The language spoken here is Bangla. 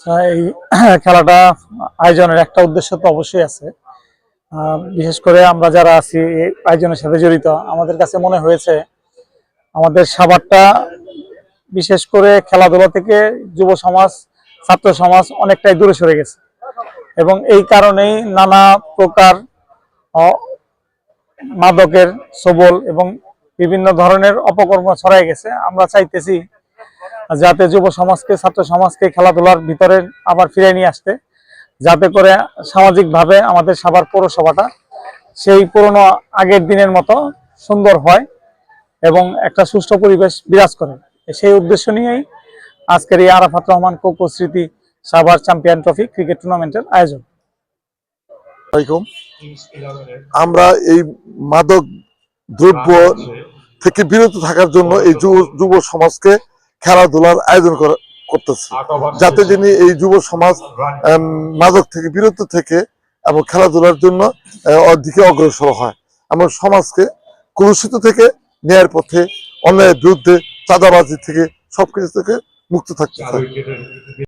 এই খেলাটা আয়োজনের একটা উদ্দেশ্য তো অবশ্যই আছে। বিশেষ করে আমরা যারা আছি এই আয়োজনের সাথে জড়িত, আমাদের কাছে মনে হয়েছে আমাদের সাভারটা বিশেষ করে খেলাধুলা থেকে যুব সমাজ, ছাত্র সমাজ অনেকটাই দূরে সরে গেছে এবং এই কারণেই নানা প্রকার মাদকের সবল এবং বিভিন্ন ধরনের অপকর্ম ছড়াই গেছে। আমরা চাইতেছি যাতে যুব সমাজকে, ছাত্র সমাজকে খেলাধুলার ভিতরে আবার ফিরে নিয়ে আসতে, যাতে করে সামাজিকভাবে আমাদের সাভার পৌরসভাটা সেই পুরনো আগের দিনের মতো সুন্দর হয় এবং একটা সুষ্ঠু পরিবেশ বিরাজ করে। সেই উদ্দেশ্য নিয়েই আজকের এই আরাফাত রহমান কোকো স্মৃতি সাভার চ্যাম্পিয়ন ট্রফি ক্রিকেট টুর্নামেন্টের আয়োজন। আমরা এই মাদক দ্রব্য থেকে বিরত থাকার জন্য এই যুব সমাজকে খেলাধুলার আয়োজন করতেছে, যাতে যিনি এই যুব সমাজ মাদক থেকে বিরত থেকে এবং খেলাধুলার জন্য দিকে অগ্রসর হয়। আমরা সমাজকে কলুষিত থেকে ন্যায়ের পথে, অন্যায়ের বিরুদ্ধে, চাঁদাবাজি থেকে, সবকিছু থেকে মুক্ত থাকতে চাই।